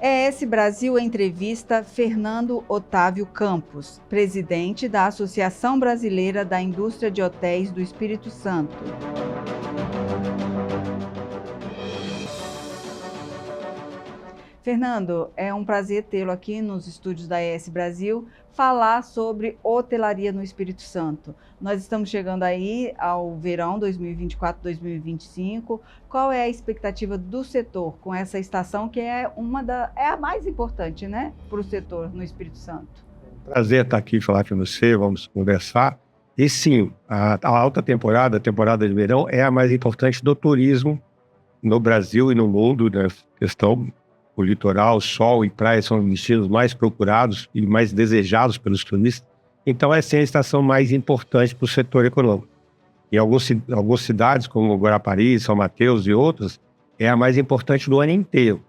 ES Brasil entrevista Fernando Otávio Campos, presidente da Associação Brasileira da Indústria de Hotéis do Espírito Santo. Fernando, é um prazer tê-lo aqui nos estúdios da ES Brasil, falar sobre hotelaria no Espírito Santo. Nós estamos chegando aí ao verão 2024-2025. Qual é a expectativa do setor com essa estação que é a mais importante, né, para o setor no Espírito Santo? Prazer estar aqui falar com você, vamos conversar. E sim, a alta temporada, a temporada de verão, é a mais importante do turismo no Brasil e no mundo, né? O litoral, sol e praia são os destinos mais procurados e mais desejados pelos turistas. Então, essa é a estação mais importante para o setor econômico. Em algumas cidades, como Guarapari, São Mateus e outras, é a mais importante do ano inteiro,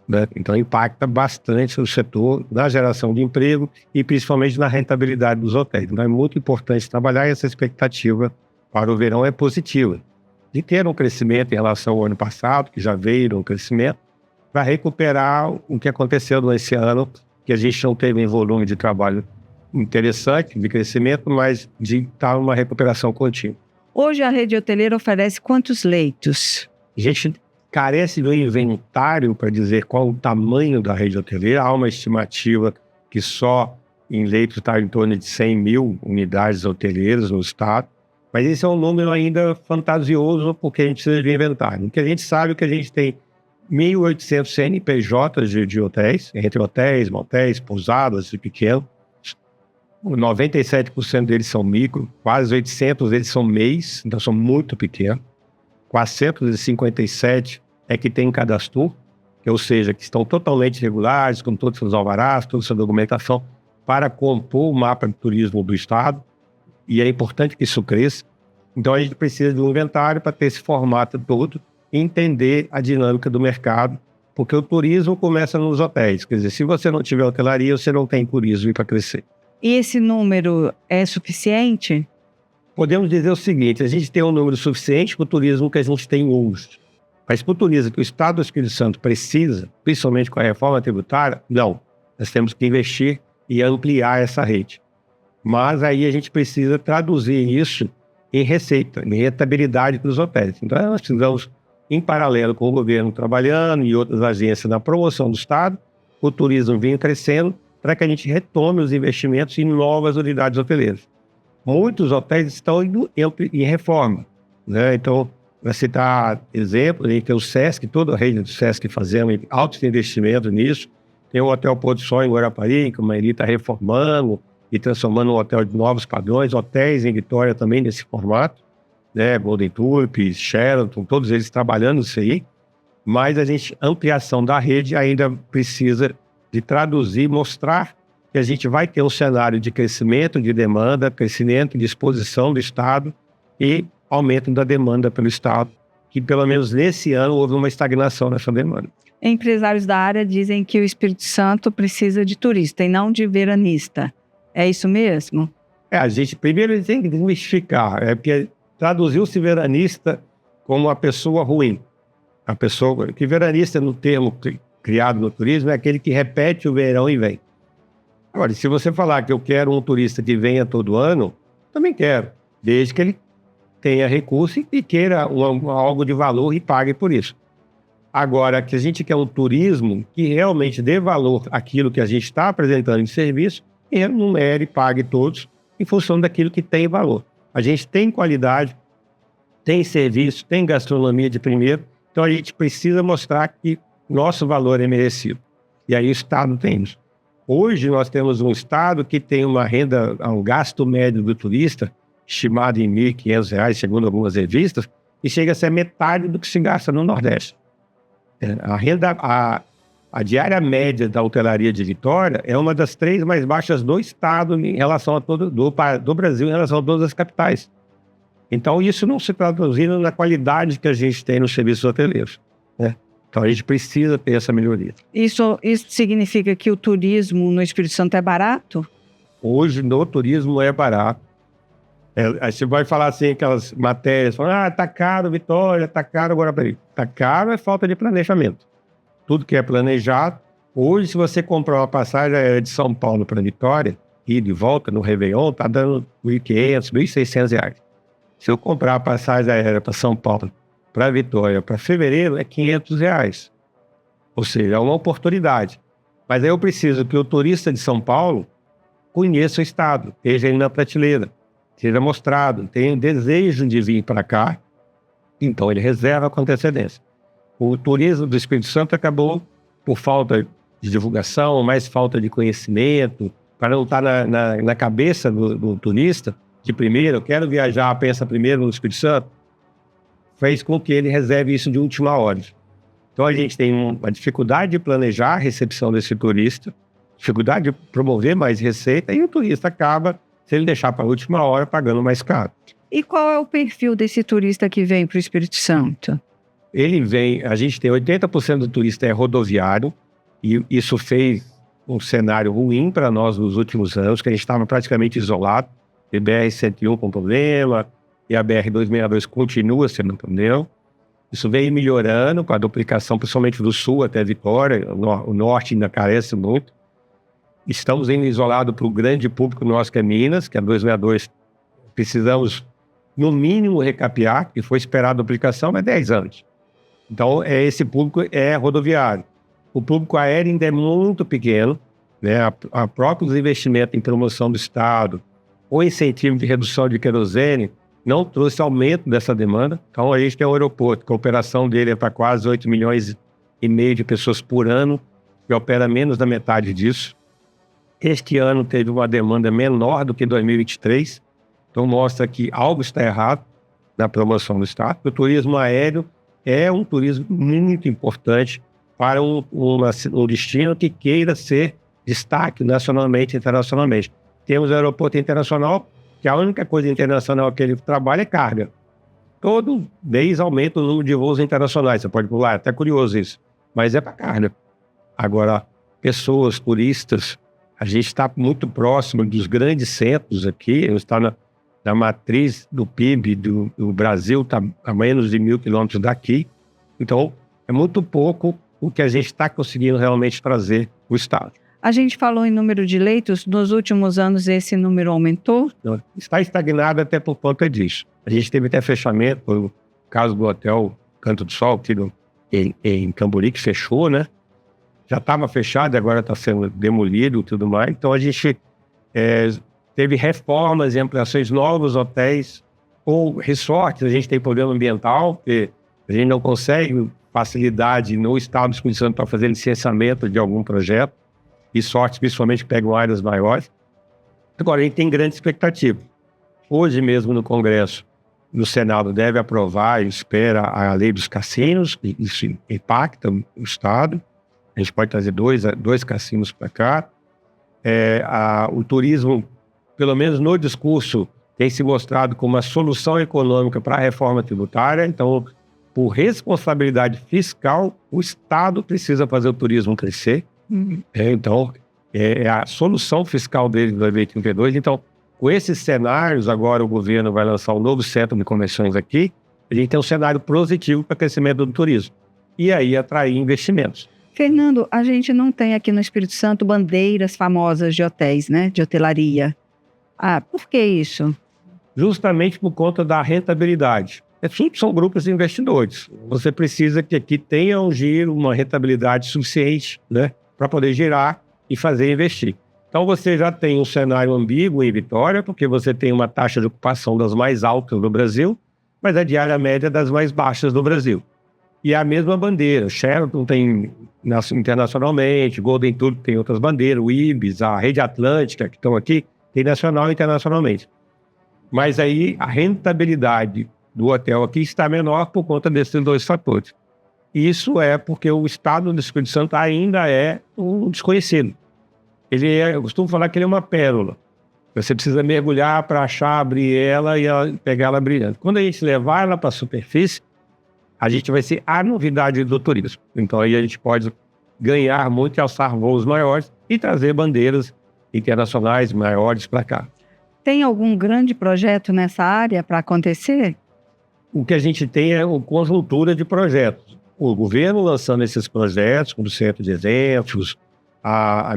né? Então, impacta bastante o setor na geração de emprego e principalmente na rentabilidade dos hotéis. Então, é muito importante trabalhar e essa expectativa para o verão é positiva. De ter um crescimento em relação ao ano passado, que já veio um crescimento, para recuperar o que aconteceu nesse ano, que a gente não teve um volume de trabalho interessante, de crescimento, mas de estar numa recuperação contínua. Hoje a rede hoteleira oferece quantos leitos? A gente carece do inventário para dizer qual o tamanho da rede hoteleira. Há uma estimativa que só em leitos está em torno de 100 mil unidades hoteleiras no estado, mas esse é um número ainda fantasioso porque a gente precisa de inventário. Porque a gente sabe que a gente tem 1.800 CNPJs de hotéis, entre hotéis, motéis, pousadas e pequenos. 97% deles são micro, quase 800 deles são MEIs, então são muito pequenos. 457 é que tem cadastro, ou seja, que estão totalmente regulares, com todos os seus alvarás, toda a sua documentação, para compor o mapa de turismo do estado, e é importante que isso cresça. Então a gente precisa de um inventário para ter esse formato todo, entender a dinâmica do mercado, porque o turismo começa nos hotéis. Quer dizer, se você não tiver hotelaria, você não tem turismo para crescer. E esse número é suficiente? Podemos dizer o seguinte, a gente tem um número suficiente para o turismo que a gente tem hoje. Mas para o turismo que o Estado do Espírito Santo precisa, principalmente com a reforma tributária, não. Nós temos que investir e ampliar essa rede. Mas aí a gente precisa traduzir isso em receita, em rentabilidade para os hotéis. Então nós precisamos, em paralelo com o governo trabalhando e outras agências na promoção do Estado, o turismo vem crescendo para que a gente retome os investimentos em novas unidades hoteleiras. Muitos hotéis estão em reforma, né? Então, para citar exemplo, a gente tem o Sesc, toda a rede do Sesc fazendo altos investimentos nisso. Tem o Hotel Pôr do Sol em Guarapari, que a maioria está reformando e transformando um hotel de novos padrões. Hotéis em Vitória também nesse formato, né? Golden Tulip, Sheraton, todos eles trabalhando isso aí, mas a ampliação da rede ainda precisa de traduzir, mostrar que a gente vai ter um cenário de crescimento de demanda, crescimento de exposição do Estado e aumento da demanda pelo Estado, que pelo menos nesse ano houve uma estagnação nessa demanda. Empresários da área dizem que o Espírito Santo precisa de turista e não de veranista. É isso mesmo? A gente primeiro tem que desmistificar, porque traduziu-se veranista como uma pessoa ruim. A pessoa que veranista, no termo criado no turismo, é aquele que repete o verão e vem. Agora, se você falar que eu quero um turista que venha todo ano, também quero, desde que ele tenha recurso e queira algo de valor e pague por isso. Agora, que a gente quer um turismo que realmente dê valor àquilo que a gente está apresentando em serviço e remunere e pague todos em função daquilo que tem valor. A gente tem qualidade, tem serviço, tem gastronomia de primeiro, então a gente precisa mostrar que nosso valor é merecido. E aí o Estado tem isso. Hoje nós temos um Estado que tem uma renda, um gasto médio do turista, estimado em R$ 1.500, segundo algumas revistas, e chega a ser metade do que se gasta no Nordeste. A diária média da hotelaria de Vitória é uma das 3 mais baixas do Estado em relação a do Brasil em relação a todas as capitais. Então isso não se traduzindo na qualidade que a gente tem nos serviços hoteleiros, né? Então a gente precisa ter essa melhoria. Isso significa que o turismo no Espírito Santo é barato? Hoje no turismo é barato. Aí você vai falar assim, aquelas matérias, falando, tá caro Vitória, tá caro Guarapari. Tá caro é falta de planejamento. Tudo que é planejado, Hoje, se você comprar uma passagem aérea de São Paulo para Vitória, e de volta no Réveillon, está dando R$1.500, R$1.600. Se eu comprar a passagem aérea para São Paulo, para Vitória, para fevereiro, é R$500. Ou seja, é uma oportunidade. Mas aí eu preciso que o turista de São Paulo conheça o estado, esteja ele na prateleira, seja mostrado, tenha desejo de vir para cá, então ele reserva com antecedência. O turismo do Espírito Santo acabou por falta de divulgação, mais falta de conhecimento, para não estar na cabeça do turista, de primeiro, eu quero viajar, pensa primeiro no Espírito Santo, fez com que ele reserve isso de última hora. Então a gente tem uma dificuldade de planejar a recepção desse turista, dificuldade de promover mais receita, e o turista acaba, se ele deixar para a última hora, pagando mais caro. E qual é o perfil desse turista que vem para o Espírito Santo? Ele vem, a gente tem 80% do turista é rodoviário, e isso fez um cenário ruim para nós nos últimos anos, que a gente estava praticamente isolado, e BR-101 com problema, e a BR-262 continua sendo um problema. Isso vem melhorando com a duplicação, principalmente do sul até Vitória, o norte ainda carece muito. Estamos indo isolado para o grande público nosso, que é Minas, que é 262. Precisamos, no mínimo, recapear, que foi esperado a duplicação, mas 10 anos. Então, esse público é rodoviário. O público aéreo ainda é muito pequeno, né? A próprios investimentos em promoção do Estado, o incentivo de redução de querosene, não trouxe aumento dessa demanda. Então, a gente tem um aeroporto, que a operação dele é para quase 8,5 milhões de pessoas por ano, que opera menos da metade disso. Este ano teve uma demanda menor do que 2023, então mostra que algo está errado na promoção do Estado. O turismo aéreo é um turismo muito importante para um destino que queira ser destaque nacionalmente e internacionalmente. Temos o aeroporto internacional, que a única coisa internacional que ele trabalha é carga. Todo mês aumenta o número de voos internacionais, você pode pular, é até curioso isso, mas é para carga. Agora, pessoas, turistas, a gente está muito próximo dos grandes centros aqui, está na matriz do PIB do Brasil, está a menos de 1.000 quilômetros daqui, então é muito pouco o que a gente está conseguindo realmente trazer o Estado. A gente falou em número de leitos, nos últimos anos esse número aumentou? Não, está estagnado até por conta disso. A gente teve até fechamento, por o caso do hotel Canto do Sol, aqui em Cambori, que fechou, né? Já estava fechado e agora está sendo demolido e tudo mais. Então a gente teve reformas e ampliações, novos hotéis ou resorts. A gente tem problema ambiental, porque a gente não consegue facilidade no Estado do Espírito Santo para fazer licenciamento de algum projeto. E sorte, principalmente, que pegam áreas maiores. Agora, a gente tem grande expectativa. Hoje mesmo no Congresso, no Senado, deve aprovar e espera a lei dos cassinos, isso impacta o Estado. A gente pode trazer dois cassinos para cá. O turismo, pelo menos no discurso, tem se mostrado como uma solução econômica para a reforma tributária. Então, por responsabilidade fiscal, o Estado precisa fazer o turismo crescer. Então, é a solução fiscal dele de 2032. Então, com esses cenários, agora o governo vai lançar um novo centro de convenções aqui. A gente tem um cenário positivo para o crescimento do turismo. E aí atrair investimentos. Fernando, a gente não tem aqui no Espírito Santo bandeiras famosas de hotéis, né? De hotelaria. Por que isso? Justamente por conta da rentabilidade. São grupos de investidores. Você precisa que aqui tenha um giro, uma rentabilidade suficiente, né? Para poder girar e fazer investir. Então você já tem um cenário ambíguo em Vitória, porque você tem uma taxa de ocupação das mais altas do Brasil, mas a diária média das mais baixas do Brasil. E é a mesma bandeira. Sheraton tem internacionalmente, Golden Tour tem outras bandeiras, o Ibis, a Rede Atlântica, que estão aqui, tem nacional e internacionalmente. Mas aí a rentabilidade do hotel aqui está menor por conta desses dois fatores. Isso é porque o Estado do Espírito Santo ainda é um desconhecido. Eu costumo falar que ele é uma pérola. Você precisa mergulhar para achar, abrir ela e pegar ela brilhante. Quando a gente levar ela para a superfície, a gente vai ser a novidade do turismo. Então aí a gente pode ganhar muito e alçar voos maiores e trazer bandeiras internacionais maiores para cá. Tem algum grande projeto nessa área para acontecer? O que a gente tem é uma conjuntura de projetos. O governo lançando esses projetos, como o Centro de Eventos, a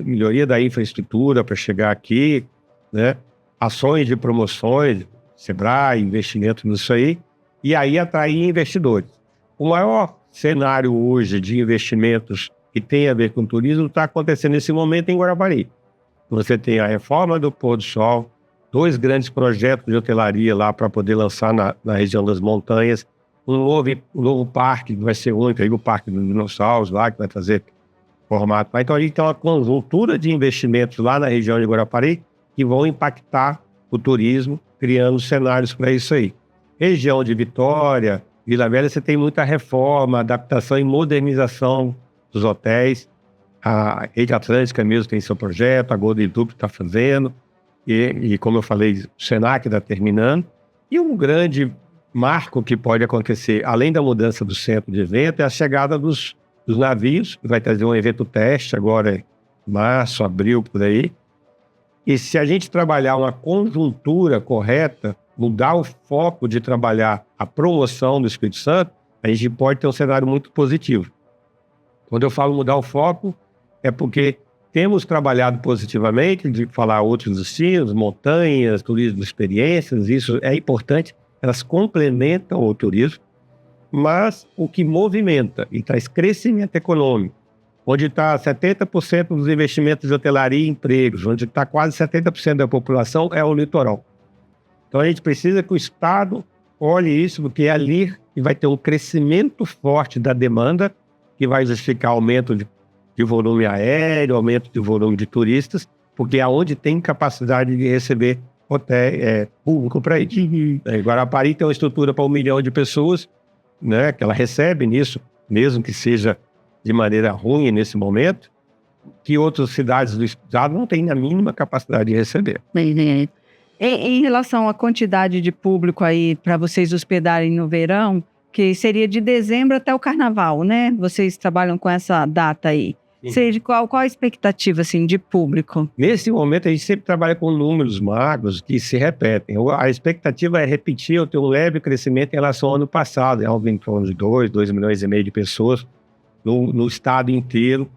melhoria da infraestrutura para chegar aqui, né? Ações de promoções, Sebrae, investimento nisso aí, e aí atrair investidores. O maior cenário hoje de investimentos que tem a ver com turismo está acontecendo nesse momento em Guarapari. Você tem a reforma do Pôr do Sol, 2 grandes projetos de hotelaria lá para poder lançar na região das montanhas, um novo parque que vai ser único, aí o Parque dos Dinossauros lá, que vai trazer formato. Então a gente tem uma conjuntura de investimentos lá na região de Guarapari que vão impactar o turismo, criando cenários para isso aí. Região de Vitória, Vila Velha, você tem muita reforma, adaptação e modernização dos hotéis. A Rede Atlântica mesmo tem seu projeto, a Golden Duplo está fazendo, e como eu falei, o Senac está terminando. E um grande marco que pode acontecer, além da mudança do centro de evento, é a chegada dos navios, que vai trazer um evento teste agora em março, abril, por aí. E se a gente trabalhar uma conjuntura correta, mudar o foco de trabalhar a promoção do Espírito Santo, a gente pode ter um cenário muito positivo. Quando eu falo mudar o foco, é porque temos trabalhado positivamente, de falar outros destinos, montanhas, turismo, experiências, isso é importante, elas complementam o turismo, mas o que movimenta e traz crescimento econômico, onde está 70% dos investimentos de hotelaria e empregos, onde está quase 70% da população, é o litoral. Então a gente precisa que o Estado olhe isso, porque é ali que vai ter um crescimento forte da demanda, que vai justificar aumento de volume aéreo, aumento de volume de turistas, porque é onde tem capacidade de receber hotel público para ir. Guarapari tem uma estrutura para 1 milhão de pessoas, né, que ela recebe nisso, mesmo que seja de maneira ruim nesse momento, que outras cidades do estado não têm a mínima capacidade de receber. Em relação à quantidade de público aí para vocês hospedarem no verão, que seria de dezembro até o carnaval, né? Vocês trabalham com essa data aí. Qual a expectativa assim, de público? Nesse momento, a gente sempre trabalha com números magros que se repetem. A expectativa é repetir ou ter um leve crescimento em relação ao ano passado, algo em torno de 2 milhões e meio de pessoas no estado inteiro.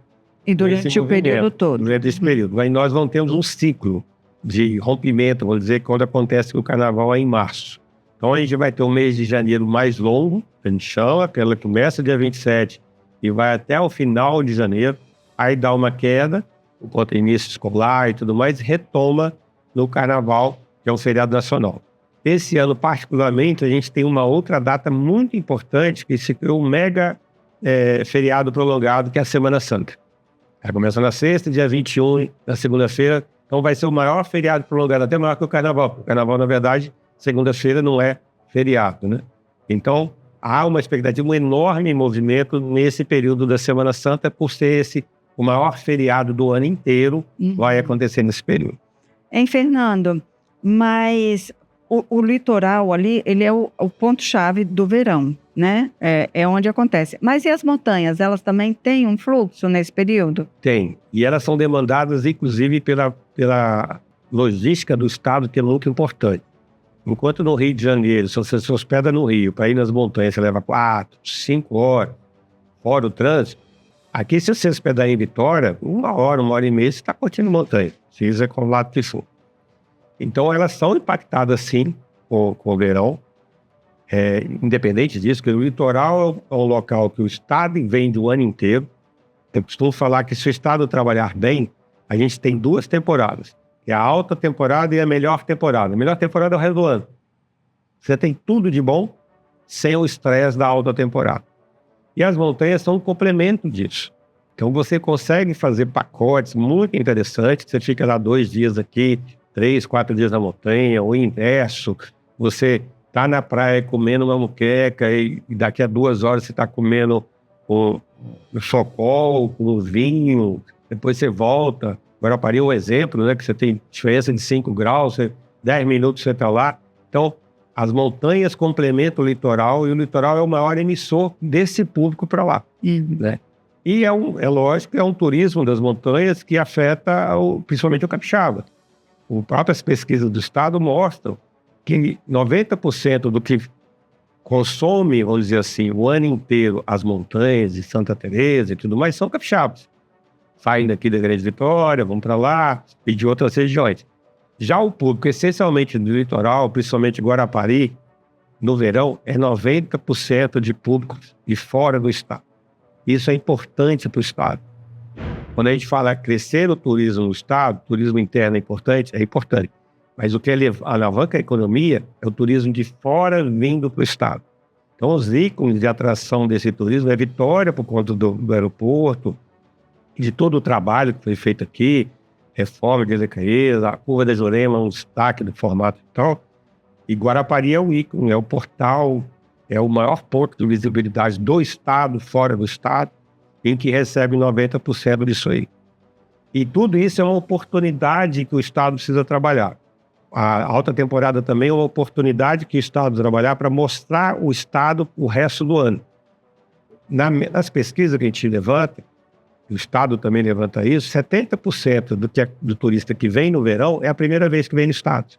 E durante o período todo? Durante esse período. Aí nós vamos ter um ciclo de rompimento, vou dizer, quando acontece o carnaval é em março. Então a gente vai ter um mês de janeiro mais longo, que a gente chama, que ela começa dia 27 e vai até o final de janeiro, aí dá uma queda, o contra início escolar e tudo mais, retoma no carnaval, que é um feriado nacional. Esse ano, particularmente, a gente tem uma outra data muito importante, que se criou um mega feriado prolongado, que é a Semana Santa. Ela começa na sexta, dia 21, na segunda-feira. Então vai ser o maior feriado prolongado, até maior que o Carnaval. O Carnaval, na verdade, segunda-feira não é feriado, né? Então, há uma expectativa, um enorme movimento nesse período da Semana Santa, por ser o maior feriado do ano inteiro, vai acontecer nesse período. Fernando, mas o litoral ali, ele é o ponto-chave do verão, né? É onde acontece. Mas e as montanhas? Elas também têm um fluxo nesse período? Tem. E elas são demandadas, inclusive, pela logística do estado, que é muito importante. Enquanto no Rio de Janeiro, se você se hospeda no Rio, para ir nas montanhas, você leva 4, 5 horas, fora o trânsito. Aqui, se você se hospedar em Vitória, 1 hora, 1h30, você está curtindo montanha, seja com o lado que for. Então, elas são impactadas, sim, com o verão. Independente disso, porque o litoral é um local que o estado vende o ano inteiro. Eu costumo falar que se o estado trabalhar bem, a gente tem 2 temporadas. Que é a alta temporada e a melhor temporada. A melhor temporada é o resto do ano. Você tem tudo de bom sem o estresse da alta temporada. E as montanhas são um complemento disso. Então você consegue fazer pacotes muito interessantes. Você fica lá 2 dias aqui, 3, 4 dias na montanha, ou inverso. Você está na praia comendo uma moqueca e daqui a 2 horas você está comendo o chocol, com vinho. Depois você volta. Guarapari é um exemplo, né? Que você tem diferença de 5 graus, 10 minutos você está lá. Então, as montanhas complementam o litoral e o litoral é o maior emissor desse público para lá. Né? E é lógico que é um turismo das montanhas que afeta principalmente o capixaba. As próprias pesquisas do estado mostram que 90% do que consome, vamos dizer assim, o ano inteiro as montanhas de Santa Teresa e tudo mais são capixabas. saem daqui da Grande Vitória, vão para lá e de outras regiões. Já o público, essencialmente do litoral, principalmente Guarapari, no verão, é 90% de público de fora do estado. Isso é importante para o estado. Quando a gente fala crescer o turismo no estado, turismo interno é importante, Mas o que alavanca a economia é o turismo de fora vindo para o estado. Então, os ícones de atração desse turismo é Vitória, por conta do aeroporto, de todo o trabalho que foi feito aqui, reforma de Elecaías, a Curva da Jurema, um destaque do formato e tal. E Guarapari é o ícone, é o portal, é o maior ponto de visibilidade do estado, fora do estado, em que recebe 90% disso aí. E tudo isso é uma oportunidade que o estado precisa trabalhar. A alta temporada também é uma oportunidade que o estado trabalhar para mostrar o estado o resto do ano. Nas pesquisas que a gente levanta, o estado também levanta isso, 70% do turista que vem no verão é a primeira vez que vem no estado.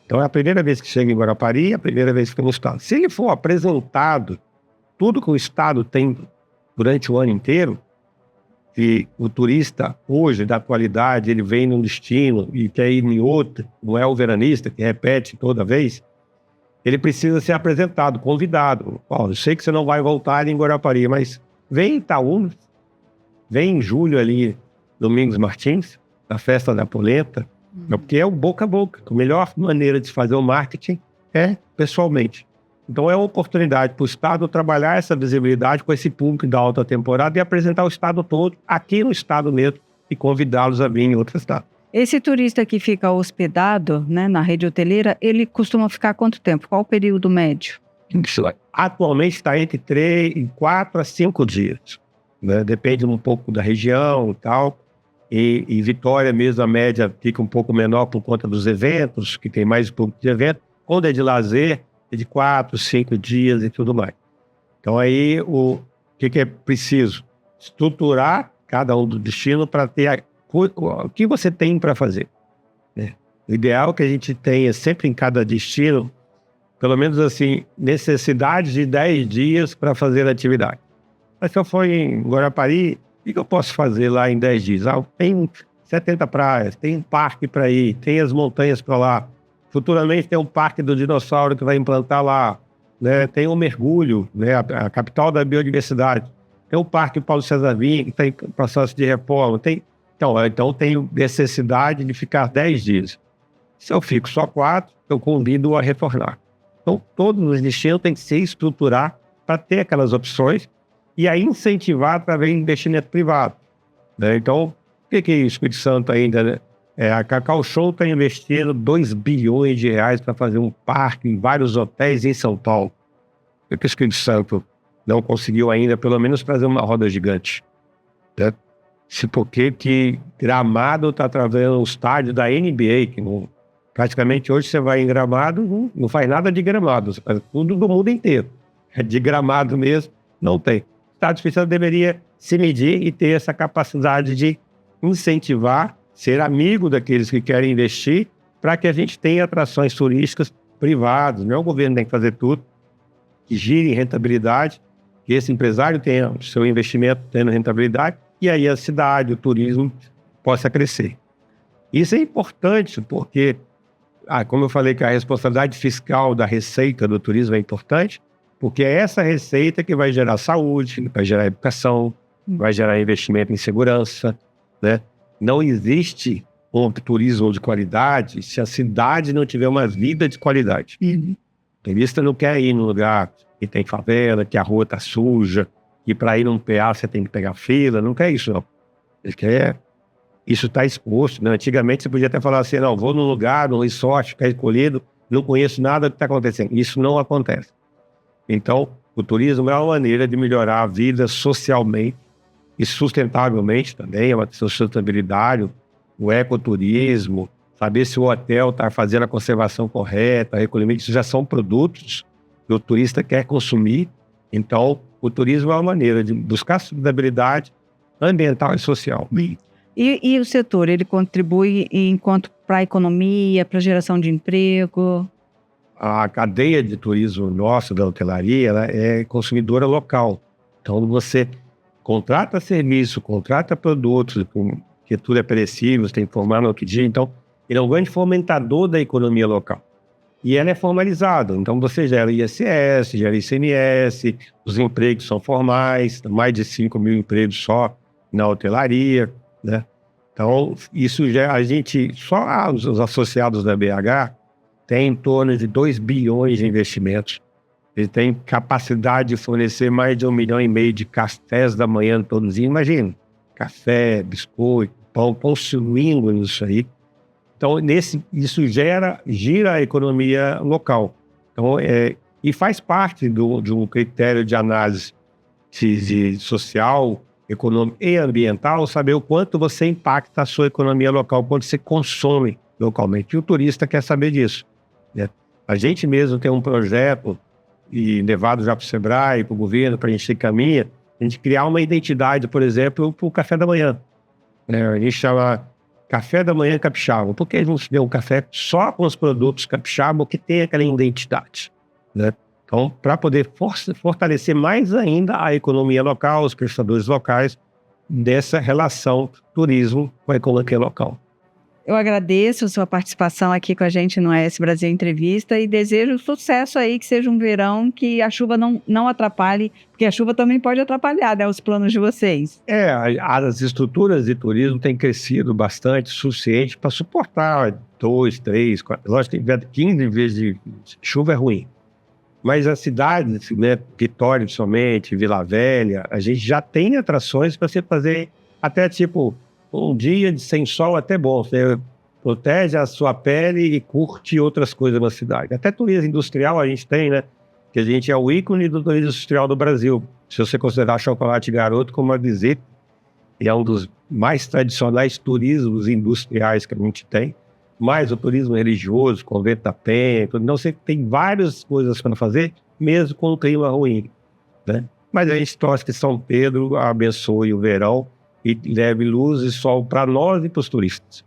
Então é a primeira vez que chega em Guarapari, é a primeira vez que vem no estado. Se ele for apresentado tudo que o estado tem durante o ano inteiro, e o turista hoje, da atualidade, ele vem num destino e quer ir em outro, não é o veranista que repete toda vez, ele precisa ser apresentado, convidado. Eu sei que você não vai voltar em Guarapari, mas vem em Itaúna, vem em julho ali, Domingos Martins, na festa da polenta, porque é o boca a boca. A melhor maneira de fazer o marketing é pessoalmente. Então é uma oportunidade para o estado trabalhar essa visibilidade com esse público da alta temporada e apresentar o estado todo aqui no estado mesmo e convidá-los a vir em outro estado. Esse turista que fica hospedado, né, na rede hoteleira, ele costuma ficar quanto tempo? Qual o período médio? Atualmente está entre 4 a 5 dias. Né? Depende um pouco da região e tal. E Vitória mesmo, a média fica um pouco menor por conta dos eventos, que tem mais público de evento. Quando é de lazer, é de 4, 5 dias e tudo mais. Então aí o que é preciso? Estruturar cada um do destino para ter o que você tem para fazer. Né? O ideal é que a gente tenha sempre em cada destino, pelo menos assim, necessidade de 10 dias para fazer a atividade. Mas se eu for em Guarapari, o que eu posso fazer lá em 10 dias? Tem 70 praias, tem um parque para ir, tem as montanhas para lá. Futuramente tem um parque do dinossauro que vai implantar lá, né? Tem um mergulho, né? A capital da biodiversidade. Tem o Parque Paulo César Vinha, que está em processo de reforma. Então tenho necessidade de ficar 10 dias. Se eu fico só 4, eu convido a retornar. Então todos os destinos têm que se estruturar para ter aquelas opções e a incentivar através de investimento privado. Né? Então, o que é o Espírito Santo ainda, né? A Cacau Show está investindo 2 bilhões de reais para fazer um parque em vários hotéis em São Paulo. Por que o Espírito Santo não conseguiu ainda, pelo menos, fazer uma roda gigante? Né? Porque que Gramado está trazendo um estádio da NBA, que praticamente hoje você vai em Gramado, não faz nada de Gramado, você faz tudo do mundo inteiro. É de Gramado mesmo, não tem. O Estado Espírito Santo deveria se medir e ter essa capacidade de incentivar, ser amigo daqueles que querem investir, para que a gente tenha atrações turísticas privadas. Não é o governo que tem que fazer tudo, que gire rentabilidade, que esse empresário tenha o seu investimento tendo rentabilidade, e aí a cidade, o turismo possa crescer. Isso é importante porque, como eu falei que a responsabilidade fiscal da receita do turismo é importante, porque é essa receita que vai gerar saúde, vai gerar educação, vai gerar investimento em segurança, né? Não existe um turismo de qualidade se a cidade não tiver uma vida de qualidade. O turista não quer ir num lugar que tem favela, que a rua está suja, que para ir num PA você tem que pegar fila, não quer isso não. Ele quer, isso está exposto, né? Antigamente você podia até falar assim, não, vou num lugar, num resort, ficar escolhido, não conheço nada do que está acontecendo. Isso não acontece. Então, o turismo é uma maneira de melhorar a vida socialmente e sustentavelmente também, é uma sustentabilidade, o ecoturismo, saber se o hotel está fazendo a conservação correta, recolhimento, isso já são produtos que o turista quer consumir. Então, o turismo é uma maneira de buscar sustentabilidade ambiental e social. E o setor, ele contribui enquanto para a economia, para a geração de emprego? A cadeia de turismo nossa, da hotelaria, ela é consumidora local. Então, você contrata serviço, contrata produtos, que tudo é perecível, você tem que formar no outro dia. Então, ele é um grande fomentador da economia local. E ela é formalizada. Então, você gera ISS, gera ICMS, os empregos são formais, mais de 5 mil empregos só na hotelaria, né? Então, isso já a gente, só os associados da BH, tem em torno de 2 bilhões de investimentos. Ele tem capacidade de fornecer mais de 1,5 milhão de cafés da manhã todos os dias. Imagina, café, biscoito, pão suíno, isso aí. Então, isso gira a economia local. Então, e faz parte de um critério de análise de social, econômico e ambiental, saber o quanto você impacta a sua economia local, quanto você consome localmente. E o turista quer saber disso, né? A gente mesmo tem um projeto, e levado já para o Sebrae, para o governo, para a gente caminha, a gente criar uma identidade, por exemplo, para o café da manhã. A gente chama Café da Manhã Capixaba. Por que a gente deu um café só com os produtos capixaba que tem aquela identidade, né? Então, para poder fortalecer mais ainda a economia local, os prestadores locais, dessa relação turismo com a economia local. Eu agradeço a sua participação aqui com a gente no AS Brasil Entrevista e desejo sucesso aí, que seja um verão que a chuva não atrapalhe, porque a chuva também pode atrapalhar, né, os planos de vocês. As estruturas de turismo têm crescido bastante, suficiente para suportar 2, 3, 4, lógico que tiver 15 vezes de chuva é ruim. Mas as cidades, né, Vitória somente, Vila Velha, a gente já tem atrações para você fazer até tipo um dia sem sol até bom. Você protege a sua pele e curte outras coisas na cidade. Até turismo industrial a gente tem, né? Que a gente é o ícone do turismo industrial do Brasil. Se você considerar Chocolate Garoto como uma visita, e é um dos mais tradicionais turismos industriais que a gente tem, mais o turismo religioso, Convento da Penha, tudo. Então você tem várias coisas para fazer, mesmo com o clima ruim, né? Mas a gente torce que São Pedro abençoe o verão e leve luz e sol para nós e para os turistas.